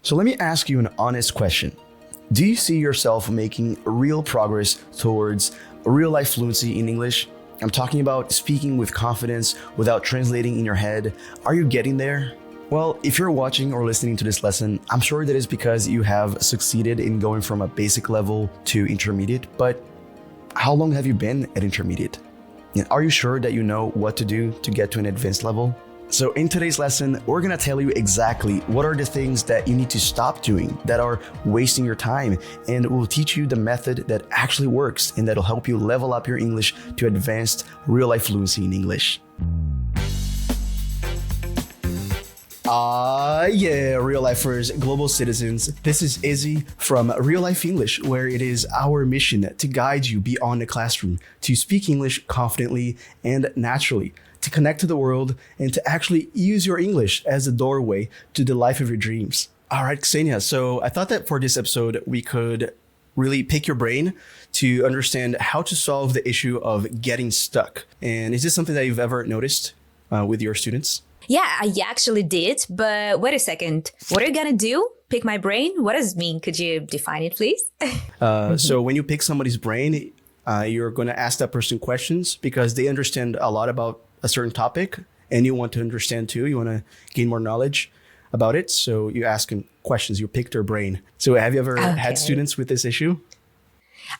So let me ask you an honest question. Do you see yourself making real progress towards real life fluency in English? I'm talking about speaking with confidence without translating in your head. Are you getting there? Well, if you're watching or listening to this lesson, I'm sure that is because you have succeeded in going from a basic level to intermediate, but how long have you been at intermediate? And are you sure that you know what to do to get to an advanced level? So in today's lesson, we're gonna tell you exactly what are the things that you need to stop doing that are wasting your time, and we'll teach you the method that actually works and that'll help you level up your English to advanced real-life fluency in English. Yeah, real-lifers, global citizens. This is Izzy from Real Life English, where it is our mission to guide you beyond the classroom, to speak English confidently and naturally, to connect to the world, and to actually use your English as a doorway to the life of your dreams. All right, Ksenia, so I thought that for this episode, we could really pick your brain to understand how to solve the issue of getting stuck. And is this something that you've ever noticed with your students? Yeah, I actually did. But wait a second. What are you going to do? Pick my brain? What does it mean? Could you define it, please? So when you pick somebody's brain, you're going to ask that person questions because they understand a lot about a certain topic and you want to understand too. You want to gain more knowledge about it. So you ask them questions. You pick their brain. So have you ever had students with this issue?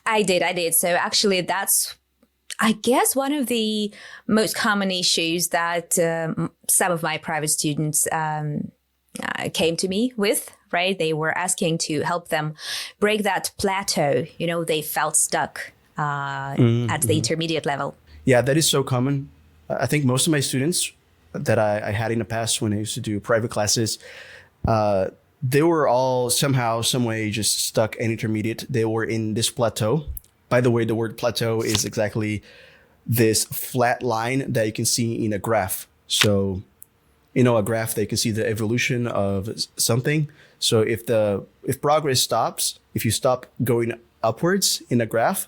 I did. So actually that's, I guess, one of the most common issues that some of my private students came to me with, right? They were asking to help them break that plateau. You know, they felt stuck at the intermediate level. Yeah, that is so common. I think most of my students that I had in the past when I used to do private classes, they were all somehow, some way just stuck at intermediate. They were in this plateau. By the way, the word plateau is exactly this flat line that you can see in a graph. So, you know, a graph that you can see the evolution of something. So if progress stops, if you stop going upwards in a graph,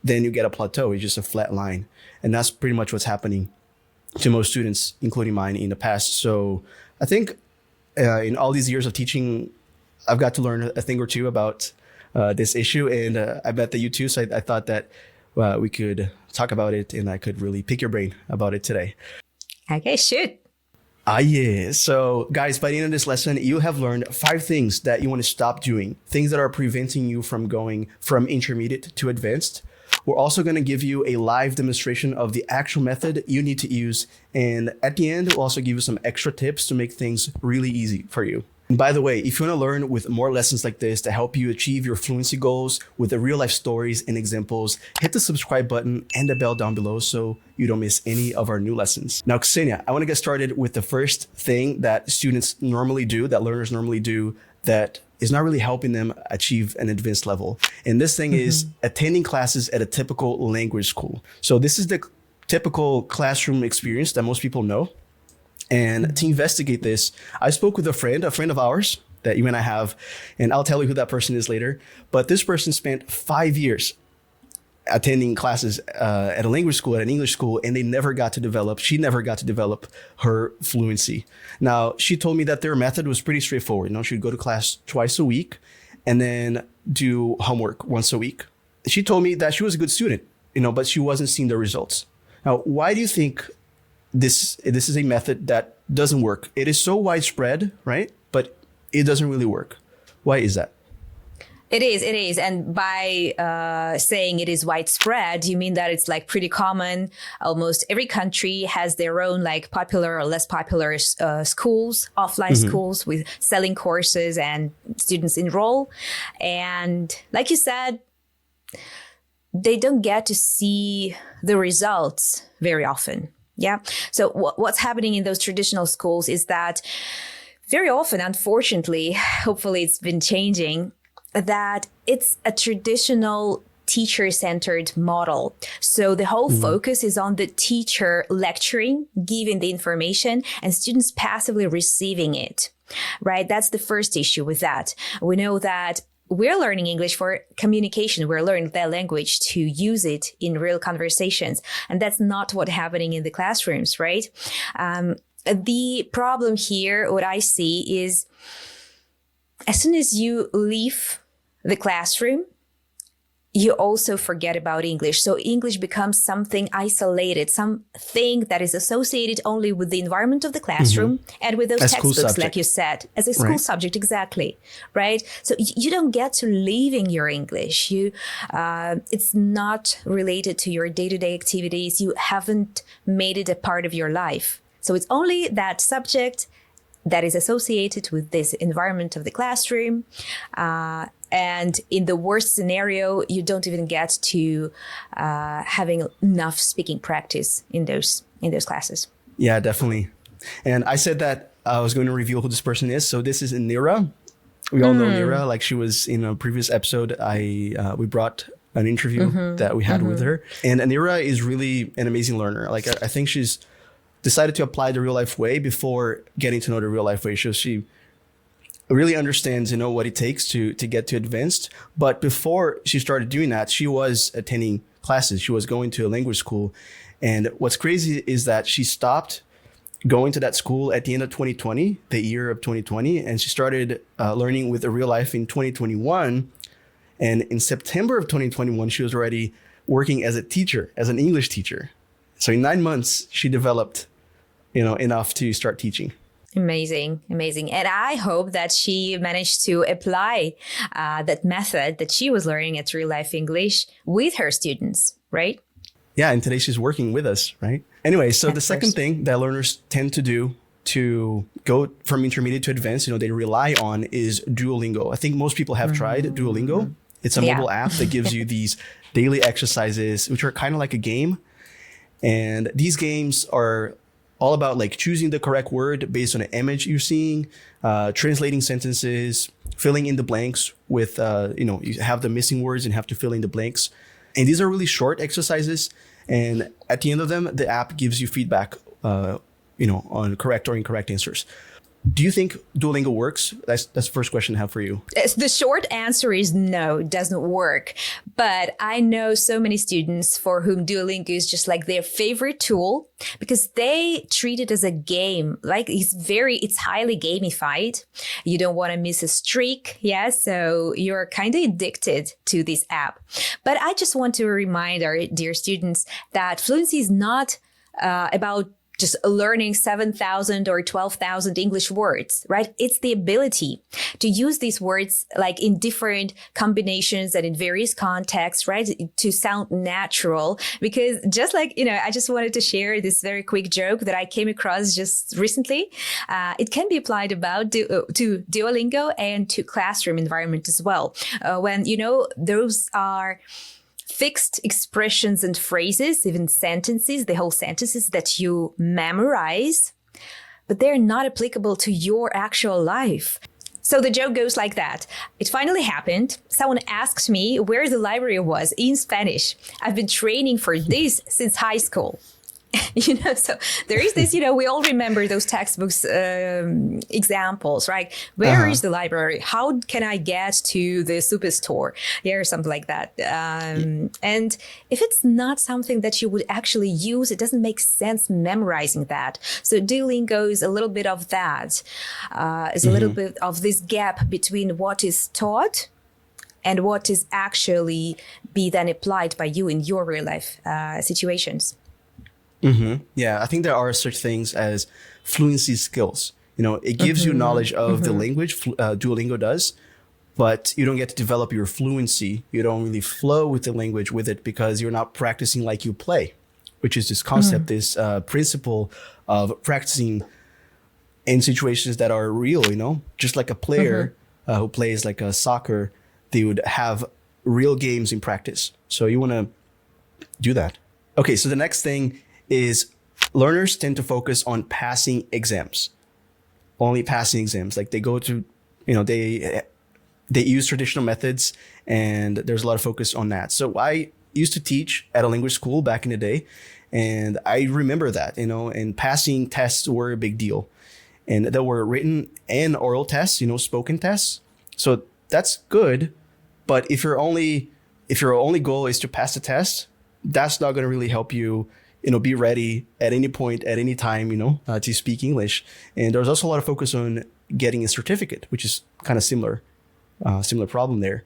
then you get a plateau. It's just a flat line. And that's pretty much what's happening to most students, including mine in the past. So I think in all these years of teaching, I've got to learn a thing or two about this issue, and I bet that you too. So I thought that we could talk about it, and I could really pick your brain about it today. Okay, shoot. Yeah. So guys, by the end of this lesson, you have learned 5 things that you want to stop doing, things that are preventing you from going from intermediate to advanced. We're also going to give you a live demonstration of the actual method you need to use. And at the end, we'll also give you some extra tips to make things really easy for you. And by the way, if you want to learn with more lessons like this to help you achieve your fluency goals with the real life stories and examples, hit the subscribe button and the bell down below so you don't miss any of our new lessons. Now, Ksenia, I want to get started with the first thing that students normally do, that learners normally do, that is not really helping them achieve an advanced level. And this thing is attending classes at a typical language school. So this is the typical classroom experience that most people know. And to investigate this, I spoke with a friend of ours that you and I have, and I'll tell you who that person is later. But this person spent 5 years attending classes at a language school, at an English school, and she never got to develop her fluency. Now, she told me that their method was pretty straightforward. You know, she'd go to class twice a week and then do homework once a week. She told me that she was a good student, you know, but she wasn't seeing the results. Now, why do you think this is a method that doesn't work? It is so widespread, right? But it doesn't really work. Why is that? It is. And by saying it is widespread, you mean that it's like pretty common. Almost every country has their own like popular or less popular schools, offline schools with selling courses and students enroll. And like you said, they don't get to see the results very often. Yeah. So what's happening in those traditional schools is that very often, unfortunately, hopefully it's been changing, that it's a traditional teacher-centered model. So the whole focus is on the teacher lecturing, giving the information, and students passively receiving it, right? That's the first issue with that. We know that we're learning English for communication. We're learning their language to use it in real conversations. And that's not what's happening in the classrooms, right? The problem here, what I see is as soon as you leave the classroom, you also forget about English. So English becomes something isolated, something that is associated only with the environment of the classroom and with those textbooks, like you said, as a school subject, exactly, right? So you don't get to leaving your English. It's not related to your day-to-day activities. You haven't made it a part of your life. So it's only that subject that is associated with this environment of the classroom. And in the worst scenario, you don't even get to having enough speaking practice in those classes. Yeah, definitely. And I said that I was going to reveal who this person is. So this is 𝗥𝗲𝗶𝗃. We all know 𝗥𝗲𝗃. Like, she was in a previous episode. We brought an interview that we had with her. And 𝗥𝗲𝗃 is really an amazing learner. Like, I think she's decided to apply the real life way before getting to know the real life way. So she really understands, what it takes to get to advanced. But before she started doing that, she was attending classes. She was going to a language school. And what's crazy is that she stopped going to that school at the end of 2020, the year of 2020. And she started learning with RealLife in 2021. And in September of 2021, she was already working as a teacher, as an English teacher. So in 9 months, she developed enough to start teaching. Amazing. And I hope that she managed to apply that method that she was learning at Real Life English with her students, right? Yeah, and today she's working with us, right? Anyway, so the second thing that learners tend to do to go from intermediate to advanced, they rely on is Duolingo. I think most people have tried Duolingo. It's a mobile app that gives you these daily exercises, which are kind of like a game. And these games are all about like choosing the correct word based on an image you're seeing, translating sentences, filling in the blanks with, you have the missing words and have to fill in the blanks. And these are really short exercises. And at the end of them, the app gives you feedback, on correct or incorrect answers. Do you think Duolingo works? That's the first question I have for you. The short answer is no, it doesn't work. But I know so many students for whom Duolingo is just like their favorite tool because they treat it as a game. Like it's highly gamified. You don't want to miss a streak. Yeah. So you're kind of addicted to this app. But I just want to remind our dear students that fluency is not about just learning 7,000 or 12,000 English words, right? It's the ability to use these words like in different combinations and in various contexts, right? To sound natural. Because just like, I just wanted to share this very quick joke that I came across just recently. It can be applied to Duolingo and to classroom environment as well. When, those are fixed expressions and phrases, even sentences, the whole sentences that you memorize, but they're not applicable to your actual life. So the joke goes like that. It finally happened. Someone asked me where the library was in Spanish. I've been training for this since high school. So there is this, we all remember those textbooks examples, right? Where is the library? How can I get to the superstore? Yeah, or something like that. And if it's not something that you would actually use, it doesn't make sense memorizing that. So Duolingo is a little bit of that. Is a little bit of this gap between what is taught and what is actually be then applied by you in your real life situations. Yeah, I think there are such things as fluency skills. It gives you knowledge of the language, Duolingo does, but you don't get to develop your fluency. You don't really flow with the language with it because you're not practicing like you play, which is this concept, this principle of practicing in situations that are real, just like a player who plays like a soccer, they would have real games in practice. So you want to do that. Okay, so the next thing is learners tend to focus on passing exams, only passing exams. Like they go to, they use traditional methods and there's a lot of focus on that. So I used to teach at a language school back in the day. And I remember that, and passing tests were a big deal. And there were written and oral tests, spoken tests. So that's good. But if your only goal is to pass the test, that's not going to really help you, be ready at any point, at any time, to speak English. And there's also a lot of focus on getting a certificate, which is kind of similar problem there.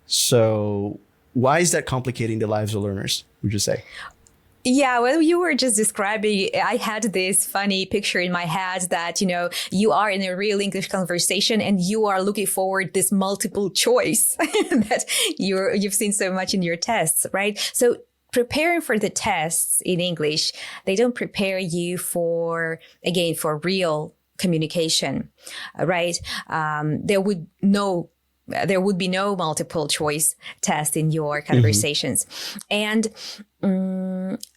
So why is that complicating the lives of learners, would you say? Yeah, well, you were just describing, I had this funny picture in my head that, you are in a real English conversation and you are looking forward this multiple choice that you've seen so much in your tests, right? So preparing for the tests in English, they don't prepare you for real communication, right? There would be no multiple choice test in your conversations. And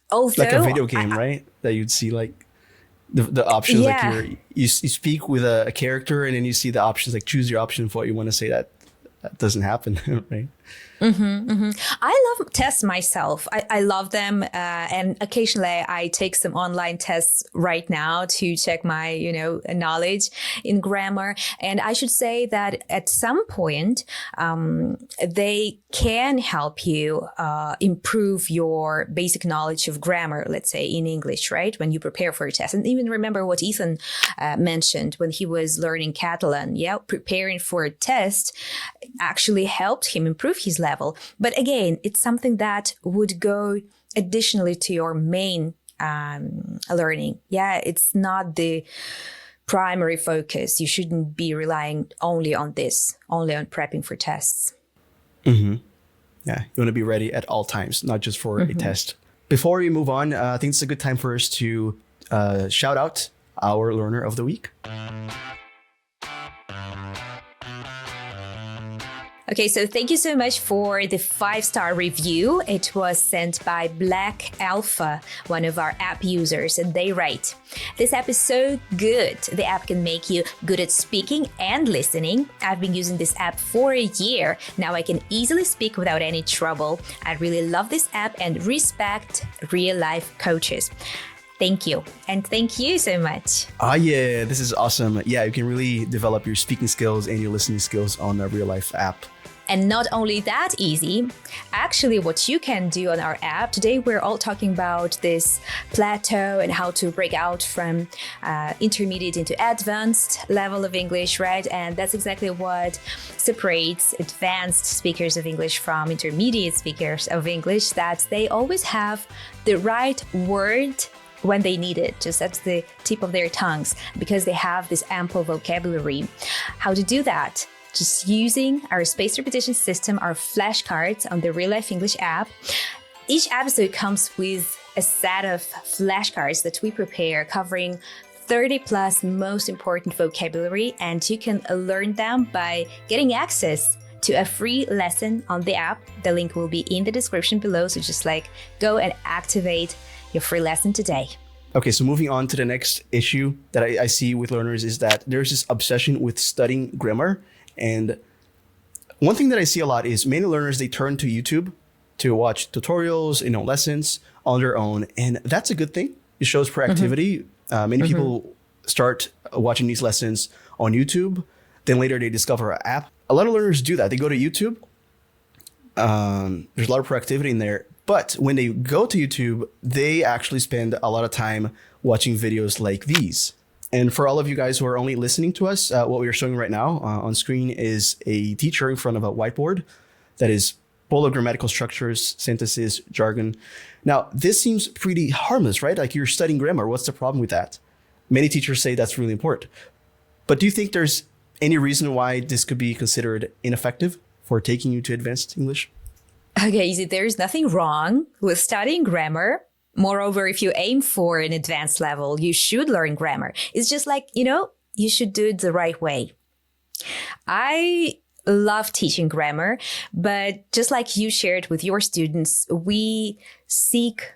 although like a video game, right? That you'd see like the options, like you speak with a character and then you see the options, like choose your option for what you want to say. That doesn't happen, right? I love tests myself. I love them. And occasionally I take some online tests right now to check my, knowledge in grammar. And I should say that at some point, they can help you improve your basic knowledge of grammar, let's say in English, right? When you prepare for a test. And even remember what Ethan mentioned when he was learning Catalan. Yeah, preparing for a test actually helped him improve his level. But again, it's something that would go additionally to your main learning. Yeah, it's not the primary focus. You shouldn't be relying only on prepping for tests. Yeah, you want to be ready at all times, not just for a test. Before we move on, I think it's a good time for us to shout out our learner of the week. Okay, so thank you so much for the 5-star review. It was sent by 𝗥𝗲𝗹𝗶𝗀𝗟𝗶, one of our app users, and they write, "This app is so good. The app can make you good at speaking and listening. I've been using this app for a year. Now I can easily speak without any trouble. I really love this app and respect real-life coaches." Thank you. And thank you so much. Yeah, this is awesome. Yeah, you can really develop your speaking skills and your listening skills on the RealLife app. And not only that easy, actually what you can do on our app, today we're all talking about this plateau and how to break out from intermediate into advanced level of English, right? And that's exactly what separates advanced speakers of English from intermediate speakers of English, that they always have the right word when they need it, just at the tip of their tongues, because they have this ample vocabulary. How to do that? Just using our spaced repetition system, our flashcards on the RealLife English app. Each episode comes with a set of flashcards that we prepare covering 30 plus most important vocabulary, and you can learn them by getting access to a free lesson on the app. The link will be in the description below, so just go and activate your free lesson today. Okay, so moving on to the next issue that I see with learners is that there's this obsession with studying grammar. And one thing that I see a lot is many learners, they turn to YouTube to watch tutorials, lessons on their own. And that's a good thing. It shows proactivity. Many people start watching these lessons on YouTube. Then later they discover an app. A lot of learners do that. They go to YouTube. There's a lot of proactivity in there. But when they go to YouTube, they actually spend a lot of time watching videos like these. And for all of you guys who are only listening to us, what we are showing right now on screen is a teacher in front of a whiteboard that is full of grammatical structures, sentences, jargon. Now, this seems pretty harmless, right? Like, you're studying grammar. What's the problem with that? Many teachers say that's really important. But do you think there's any reason why this could be considered ineffective for taking you to advanced English? Okay, there's nothing wrong with studying grammar. Moreover, if you aim for an advanced level, you should learn grammar. It's just like, you should do it the right way. I love teaching grammar, but just like you shared with your students, we seek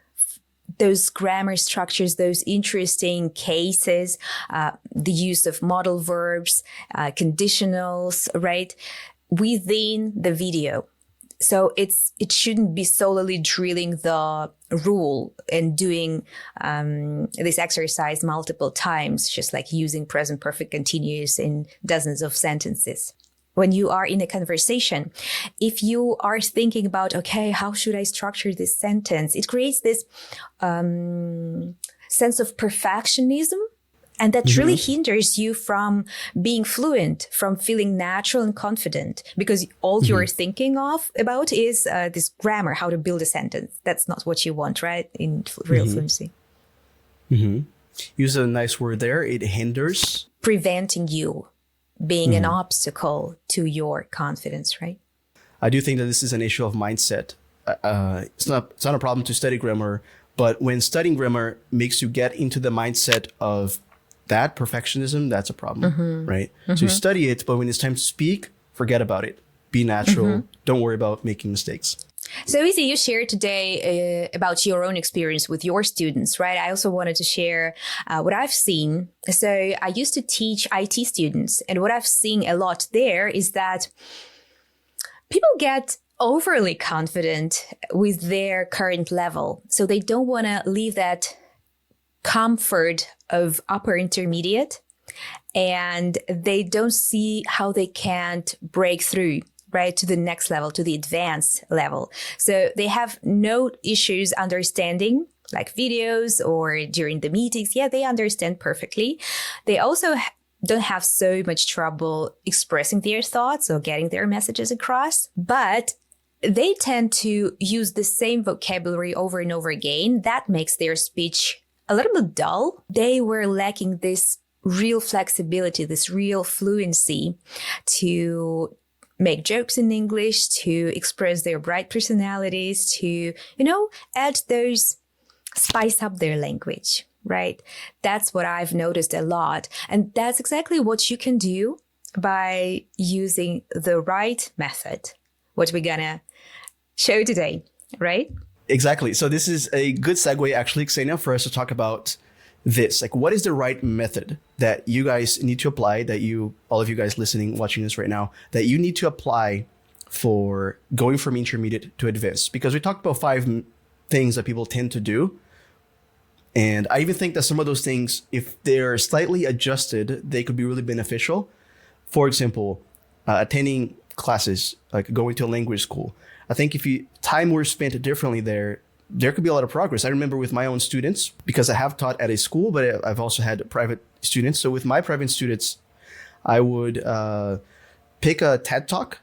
those grammar structures, those interesting cases, the use of modal verbs, conditionals, right, within the video. So it shouldn't be solely drilling the rule and doing this exercise multiple times, just like using present perfect continuous in dozens of sentences. When you are in a conversation, if you are thinking about, okay, how should I structure this sentence? It creates this sense of perfectionism. And that really hinders you from being fluent, from feeling natural and confident, because all you're thinking about is this grammar, how to build a sentence. That's not what you want, right? In real fluency. Use a nice word there. It hinders. Preventing you being an obstacle to your confidence, right? I do think that this is an issue of mindset. It's not a problem to study grammar, but when studying grammar makes you get into the mindset of that perfectionism, that's a problem, right? So you study it, but when it's time to speak, forget about it. Be natural. Don't worry about making mistakes. So Izzy, you shared today about your own experience with your students, right? I also wanted to share what I've seen. So I used to teach IT students, and what I've seen a lot there is that people get overly confident with their current level. So they don't want to leave that comfort of upper intermediate, and they don't see how they can't break through, right, to the next level, to the advanced level. So they have no issues understanding like videos or during the meetings. Yeah, they understand perfectly. They also don't have so much trouble expressing their thoughts or getting their messages across, but they tend to use the same vocabulary over and over again. That makes their speech a little bit dull. They were lacking this real flexibility, this real fluency to make jokes in English, to express their bright personalities, to, add those, spice up their language, right? That's what I've noticed a lot. And that's exactly what you can do by using the right method, what we're gonna show today, right? Exactly. So this is a good segue, actually, 𝗥𝗲𝗹, for us to talk about this. Like, what is the right method that you guys need to apply, that all of you guys listening, watching this right now, that you need to apply for going from intermediate to advanced? Because we talked about 5 things that people tend to do. And I even think that some of those things, if they're slightly adjusted, they could be really beneficial. For example, attending classes, like going to a language school. I think if time were spent differently there could be a lot of progress. I remember with my own students, because I have taught at a school, but I've also had private students. So with my private students, I would pick a TED Talk.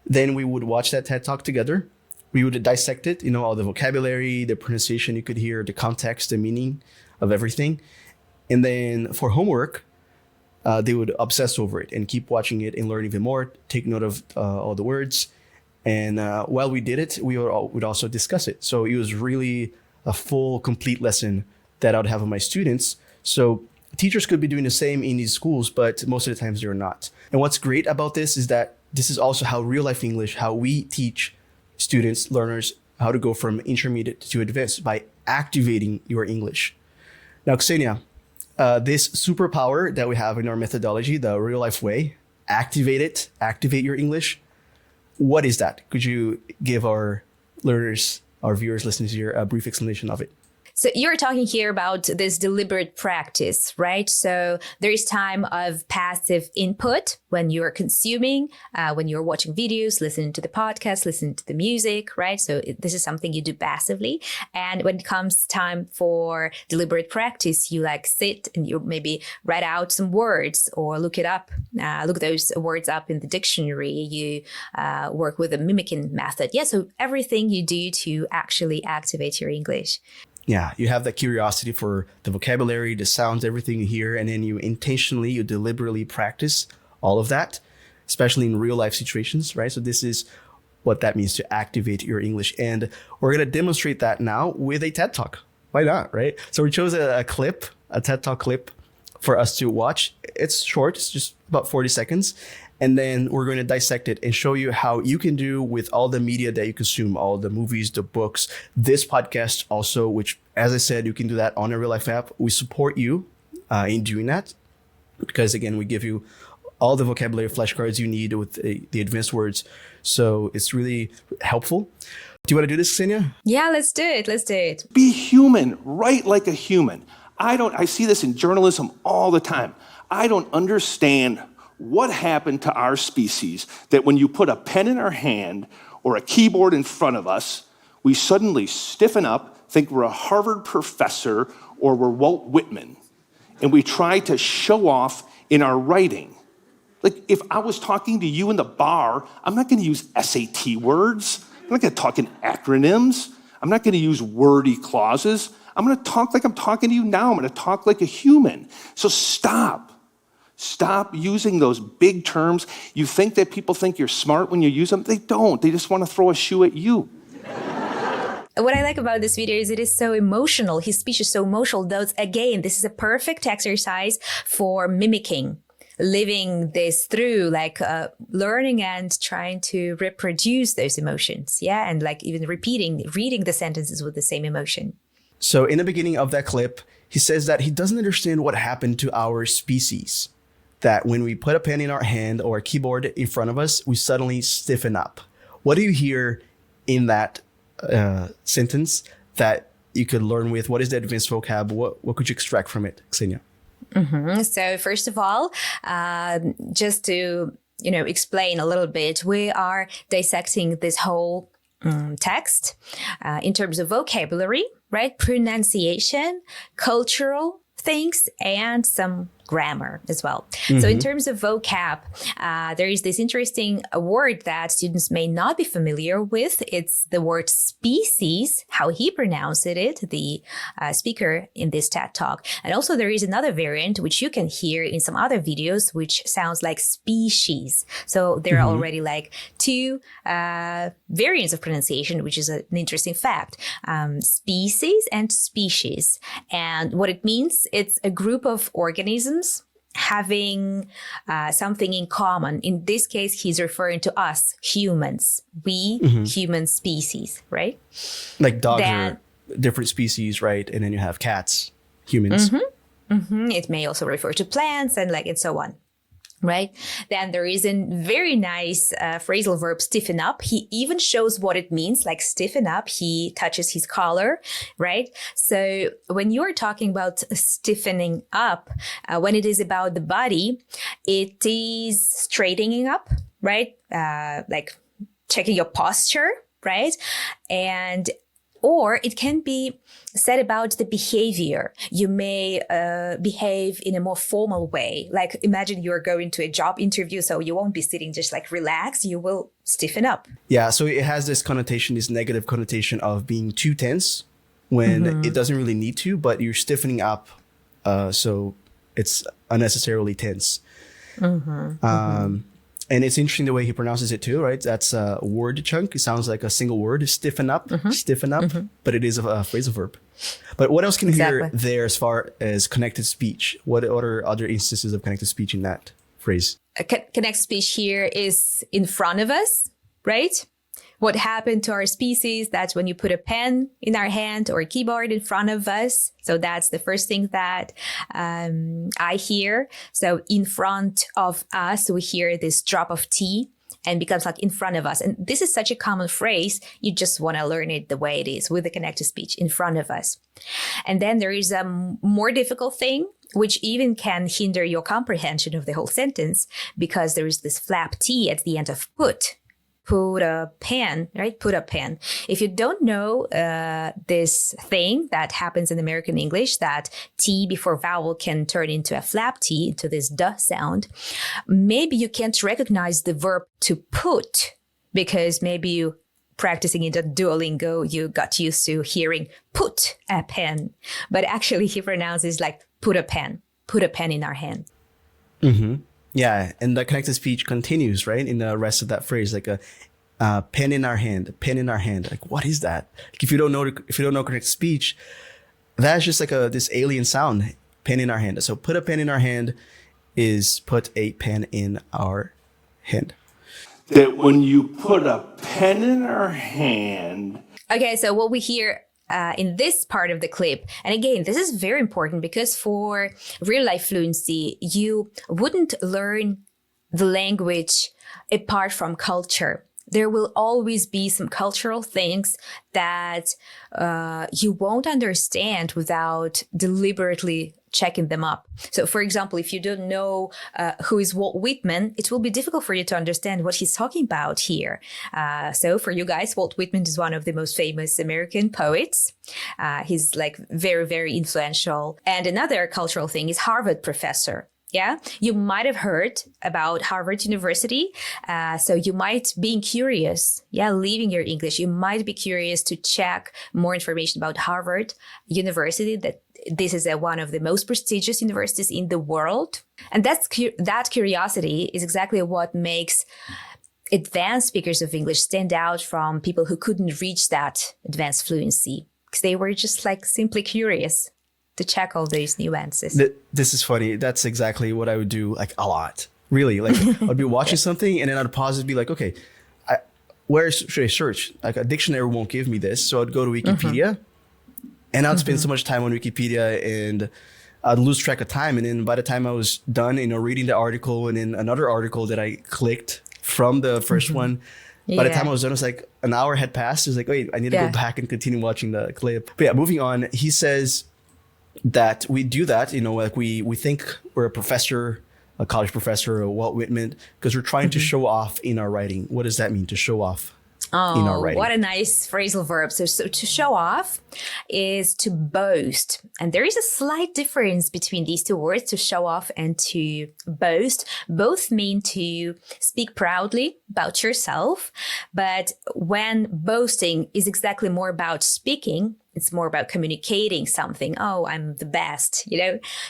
Then we would watch that TED Talk together. We would dissect it, all the vocabulary, the pronunciation you could hear, the context, the meaning of everything. And then for homework, they would obsess over it and keep watching it and learn even more, take note of all the words. And while we did it, we would also discuss it. So it was really a full, complete lesson that I would have with my students. So teachers could be doing the same in these schools, but most of the times they're not. And what's great about this is that this is also how real life English, how we teach students, learners, how to go from intermediate to advanced by activating your English. Now, 𝗥𝗲𝗹, this superpower that we have in our methodology, the real life way, activate your English. What is that? Could you give our learners, our viewers, listeners here, a brief explanation of it? So you're talking here about this deliberate practice, right? So there is time of passive input when you're consuming, when you're watching videos, listening to the podcast, listening to the music, right? So this is something you do passively. And when it comes time for deliberate practice, you sit and you maybe write out some words or look it up, look those words up in the dictionary. You work with a mimicking method. Yeah, so everything you do to actually activate your English. Yeah, you have that curiosity for the vocabulary, the sounds, everything you hear, and then you deliberately practice all of that, especially in real life situations, right? So this is what that means to activate your English. And we're going to demonstrate that now with a TED Talk. Why not, right? So we chose a TED Talk clip for us to watch. It's short, it's just about 40 seconds. And then we're going to dissect it and show you how you can do with all the media that you consume, all the movies, the books, this podcast also, which, as I said, you can do that on a real life app. We support you in doing that because, again, we give you all the vocabulary flashcards you need with the advanced words. So it's really helpful. Do you want to do this, 𝗥𝗲𝗹? Yeah, let's do it. Be human, write like a human. I see this in journalism all the time. I don't understand what happened to our species that when you put a pen in our hand or a keyboard in front of us, we suddenly stiffen up, think we're a Harvard professor or we're Walt Whitman. and we try to show off in our writing. Like if I was talking to you in the bar, I'm not going to use SAT words. I'm not going to talk in acronyms. I'm not going to use wordy clauses. I'm going to talk like I'm talking to you now. I'm going to talk like a human. So stop. Stop using those big terms. You think that people think you're smart when you use them? They don't. They just want to throw a shoe at you. What I like about this video is it is so emotional. His speech is so emotional. Though, again, this is a perfect exercise for mimicking, living this through, like learning and trying to reproduce those emotions. Yeah. And like even reading the sentences with the same emotion. So in the beginning of that clip, he says that he doesn't understand what happened to our species. That when we put a pen in our hand or a keyboard in front of us, we suddenly stiffen up. What do you hear in that sentence that you could learn with? What is the advanced vocab? What could you extract from it, Ksenia? So first of all, just to explain a little bit, we are dissecting this whole text in terms of vocabulary, right? Pronunciation, cultural things, and some grammar as well. So in terms of vocab, there is this interesting word that students may not be familiar with. It's the word species, how he pronounced it, the speaker in this TED Talk. And also there is another variant, which you can hear in some other videos, which sounds like species. So there are already like two variants of pronunciation, which is an interesting fact. Species and species. And what it means, it's a group of organisms having something in common. In this case, he's referring to us, humans. We, human species, right? Like dogs are different species, right? And then you have cats, humans. It may also refer to plants and so on. Right? Then there is a very nice phrasal verb, stiffen up. He even shows what it means, like stiffen up. He touches his collar, right? So when you're talking about stiffening up, when it is about the body, it is straightening up, right? Like checking your posture, right? Or it can be said about the behavior. You may behave in a more formal way. Like imagine you're going to a job interview, so you won't be sitting just like relaxed. You will stiffen up. Yeah, so it has this connotation, this negative connotation of being too tense when it doesn't really need to, but you're stiffening up, so it's unnecessarily tense. And it's interesting the way he pronounces it too, right? That's a word chunk. It sounds like a single word, stiffen up, but it is a phrasal verb. But what else can you hear there as far as connected speech? What are other instances of connected speech in that phrase? Connected speech here is in front of us, right? What happened to our species? That's when you put a pen in our hand or a keyboard in front of us. So that's the first thing that I hear. So in front of us, we hear this drop of T and becomes like in front of us. And this is such a common phrase. You just want to learn it the way it is with the connected speech, in front of us. And then there is a more difficult thing, which even can hinder your comprehension of the whole sentence, because there is this flap T at the end of put a pen, right? Put a pen. If you don't know this thing that happens in American English, that T before vowel can turn into a flap T, into this duh sound, maybe you can't recognize the verb to put, because maybe you practicing in the Duolingo, you got used to hearing put a pen. But actually he pronounces like put a pen in our hand. Yeah, and the connected speech continues, right? In the rest of that phrase, like a pen in our hand, pen in our hand. Like, what is that? Like, if you don't know connected speech, that's just like this alien sound, pen in our hand. So put a pen in our hand is put a pen in our hand. That when you put a pen in our hand. Okay, so what we hear in this part of the clip. And again, this is very important because for real life fluency, you wouldn't learn the language apart from culture. There will always be some cultural things that you won't understand without deliberately checking them up. So, for example, if you don't know who is Walt Whitman, it will be difficult for you to understand what he's talking about here. So for you guys, Walt Whitman is one of the most famous American poets. He's like very, very influential. And another cultural thing is Harvard professor. Yeah, you might have heard about Harvard University. So you might be curious, leaving your English, you might be curious to check more information about Harvard University, that this is one of the most prestigious universities in the world. And that curiosity is exactly what makes advanced speakers of English stand out from people who couldn't reach that advanced fluency, because they were just like simply curious to check all those nuances. This is funny. That's exactly what I would do, like a lot. Really, like I'd be watching something and then I'd pause and be like, okay, where should I search? Like a dictionary won't give me this. So I'd go to Wikipedia and I'd spend so much time on Wikipedia and I'd lose track of time. And then by the time I was done, reading the article and then another article that I clicked from the first one, by the time I was done, it was like an hour had passed. It was like, wait, I need to go back and continue watching the clip. But yeah, moving on, he says that we do that, like we think we're a professor, a college professor, or Walt Whitman, because we're trying to show off in our writing. What does that mean, to show off in our writing? What a nice phrasal verb. So to show off is to boast. And there is a slight difference between these two words, to show off and to boast. Both mean to speak proudly about yourself. But when boasting is exactly more about speaking, it's more about communicating something. Oh, I'm the best,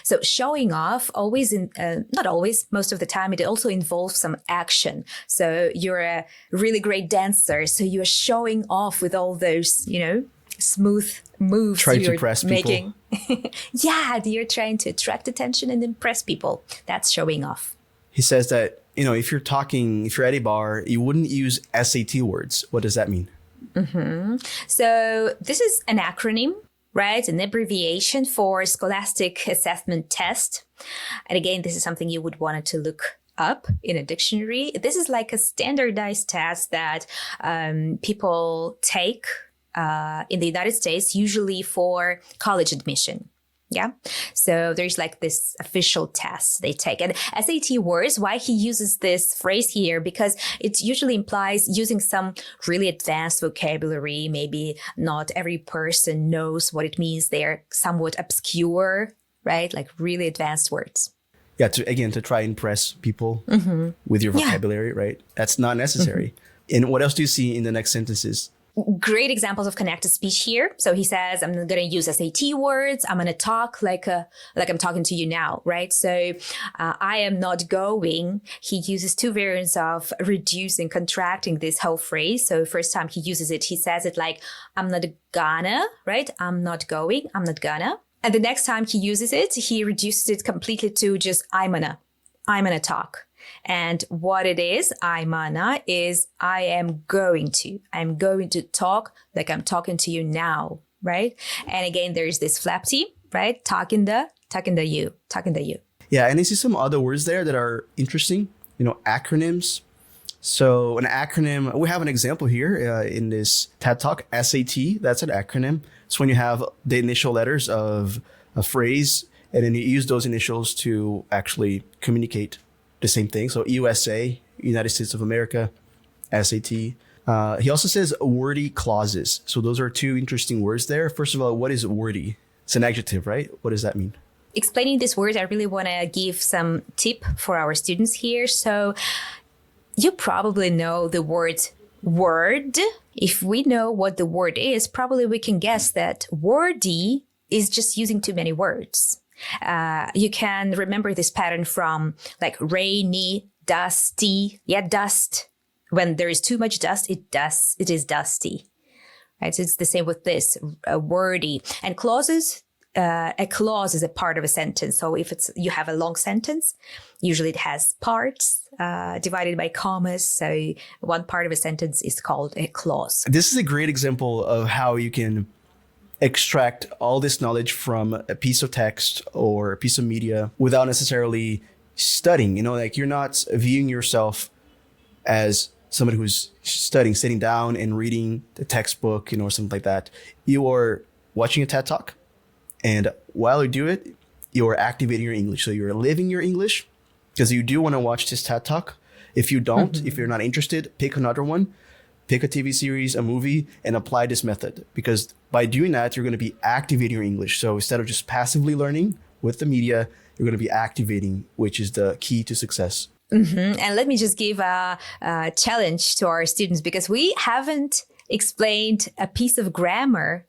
So showing off not always, most of the time, it also involves some action. So you're a really great dancer. So you're showing off with all those, smooth moves Trying to impress making. People. You're trying to attract attention and impress people. That's showing off. He says that, if you're at a bar, you wouldn't use SAT words. What does that mean? So this is an acronym, right? An abbreviation for Scholastic Assessment Test. And again, this is something you would want to look up in a dictionary. This is like a standardized test that people take in the United States, usually for college admission. Yeah. So there's like this official test they take. And SAT words, why he uses this phrase here? Because it usually implies using some really advanced vocabulary. Maybe not every person knows what it means. They're somewhat obscure, right? Like really advanced words. Yeah. To try and impress people with your vocabulary, right? That's not necessary. And what else do you see in the next sentences? Great examples of connected speech here. So he says, I'm going to use SAT words. I'm going to talk like I'm talking to you now, right? So I am not going. He uses two variants of reducing, contracting this whole phrase. So first time he uses it, he says it like, I'm not gonna, right? I'm not going. I'm not gonna. And the next time he uses it, he reduces it completely to just I'm gonna talk. And what it is, I'm going to talk like I'm talking to you now, right? And again, there's this flap T, right? Talking the you. Yeah, and I see some other words there that are interesting, acronyms. So an acronym, we have an example here in this TED Talk, SAT, that's an acronym. It's when you have the initial letters of a phrase, and then you use those initials to actually communicate the same thing. So USA, United States of America, SAT. He also says wordy clauses. So those are two interesting words there. First of all, what is wordy? It's an adjective, right? What does that mean? Explaining these words, I really want to give some tip for our students here. So you probably know the word word. If we know what the word is, probably we can guess that wordy is just using too many words. You can remember this pattern from like rainy, dusty. Yeah, dust. When there is too much dust, it is dusty. Right? So it's the same with this, wordy. And clauses, a clause is a part of a sentence. So if you have a long sentence, usually it has parts divided by commas. So one part of a sentence is called a clause. This is a great example of how you can extract all this knowledge from a piece of text or a piece of media without necessarily studying. Like you're not viewing yourself as somebody who's studying, sitting down and reading the textbook, or something like that. You are watching a TED Talk, and while you do it, you're activating your English. So you're living your English because you do want to watch this TED Talk. If you don't, if you're not interested, pick another one, pick a TV series, a movie, and apply this method. Because by doing that, you're going to be activating your English. So instead of just passively learning with the media, you're going to be activating, which is the key to success. And let me just give a challenge to our students, because we haven't explained a piece of grammar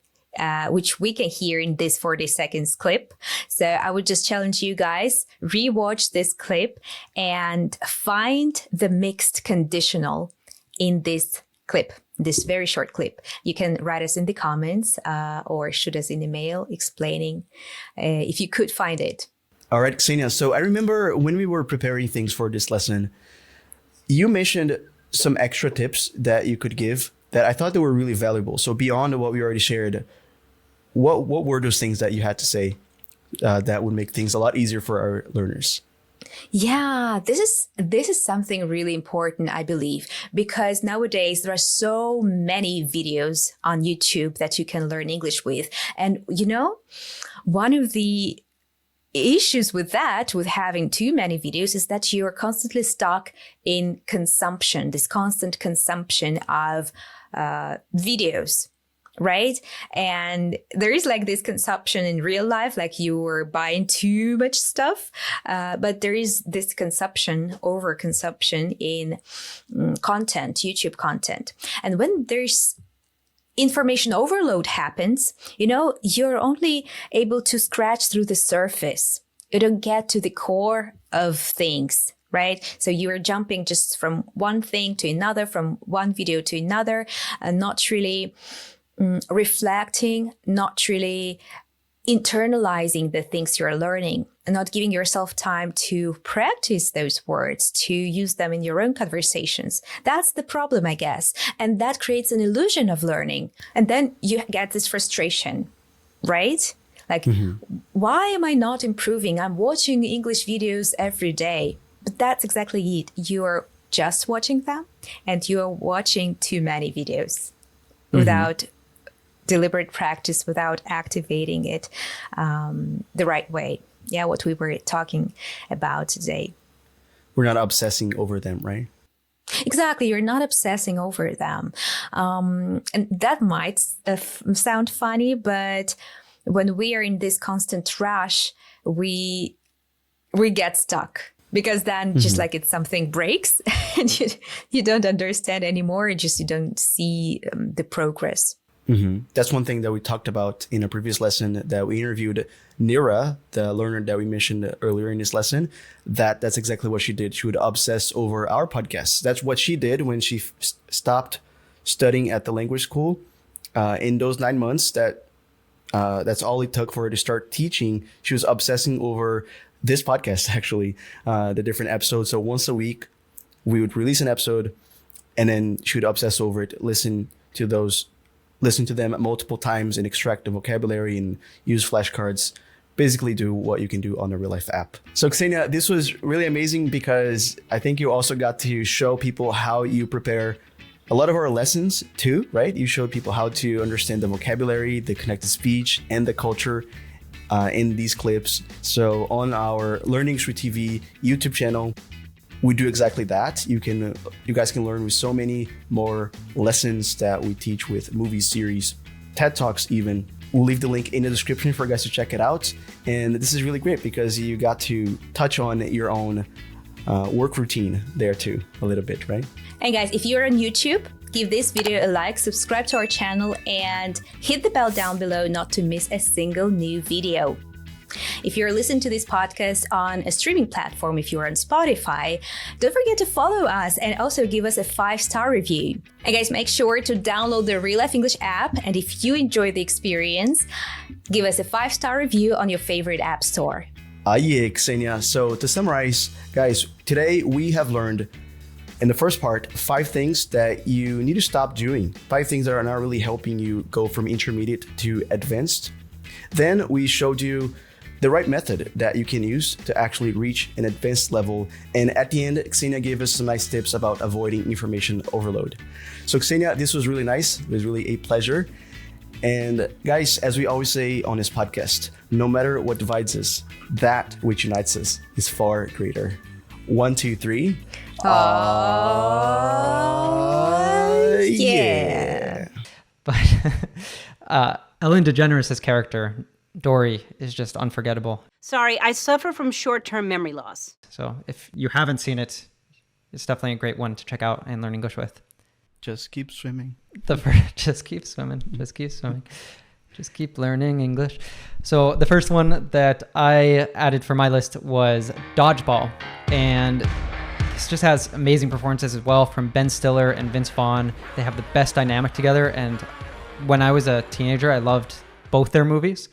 which we can hear in this 40 seconds clip. So I would just challenge you guys, rewatch this clip and find the mixed conditional in this clip, this very short clip. You can write us in the comments or shoot us an email explaining if you could find it. All right, Ksenia. So I remember when we were preparing things for this lesson, you mentioned some extra tips that you could give that I thought they were really valuable. So beyond what we already shared, what were those things that you had to say that would make things a lot easier for our learners? Yeah, this is something really important, I believe, because nowadays there are so many videos on YouTube that you can learn English with. And you know, one of the issues with that, with having too many videos, is that you're constantly stuck in consumption, this constant consumption of videos, right? And there is like this consumption in real life, like you were buying too much stuff, but there is this consumption, overconsumption in content, YouTube content. And when there's information overload happens, you know, you're only able to scratch through the surface. You don't get to the core of things, right? So you're jumping just from one thing to another, from one video to another, and not really reflecting, not really internalizing the things you're learning, and not giving yourself time to practice those words, to use them in your own conversations. That's the problem, I guess. And that creates an illusion of learning. And then you get this frustration, right? Like, why am I not improving? I'm watching English videos every day. But that's exactly it. You're just watching them, and you're watching too many videos without deliberate practice, without activating it the right way. Yeah, what we were talking about today. We're not obsessing over them, right? Exactly. You're not obsessing over them. And that might sound funny, but when we are in this constant rush, we get stuck. Because then just like it's something breaks and you don't understand anymore. You don't see the progress. That's one thing that we talked about in a previous lesson that we interviewed Nira, the learner that we mentioned earlier in this lesson. That's exactly what she did. She would obsess over our podcasts. That's what she did when she stopped studying at the language school. In those 9 months, that's all it took for her to start teaching. She was obsessing over this podcast, actually, the different episodes. So once a week, we would release an episode, and then she would obsess over it, listen to them multiple times and extract the vocabulary and use flashcards, basically do what you can do on the RealLife app. So Ksenia, this was really amazing because I think you also got to show people how you prepare a lot of our lessons too, right? You showed people how to understand the vocabulary, the connected speech, and the culture in these clips. So on our Learning Through TV YouTube channel, we do exactly that. You guys can learn with so many more lessons that we teach with movies, series, TED Talks even. We'll leave the link in the description for you guys to check it out. And this is really great because you got to touch on your own work routine there too, a little bit, right? And guys, if you're on YouTube, give this video a like, subscribe to our channel, and hit the bell down below not to miss a single new video. If you're listening to this podcast on a streaming platform, if you're on Spotify, don't forget to follow us and also give us a 5-star review. And guys, make sure to download the RealLife English app. And if you enjoy the experience, give us a 5-star review on your favorite app store. Yeah, Ksenia. So to summarize, guys, today we have learned in the first part, 5 things that you need to stop doing. 5 things that are not really helping you go from intermediate to advanced. Then we showed you the right method that you can use to actually reach an advanced level. And at the end, Ksenia gave us some nice tips about avoiding information overload. So Ksenia, this was really nice. It was really a pleasure. And guys, as we always say on this podcast, no matter what divides us, that which unites us is far greater. 1, 2, 3. Yeah. But Ellen DeGeneres' character, Dory, is just unforgettable. Sorry, I suffer from short-term memory loss. So if you haven't seen it, it's definitely a great one to check out and learn English with. Just keep swimming. Just keep swimming. Just keep swimming. Just keep learning English. So the first one that I added for my list was Dodgeball. And this just has amazing performances as well from Ben Stiller and Vince Vaughn. They have the best dynamic together. And when I was a teenager, I loved both their movies.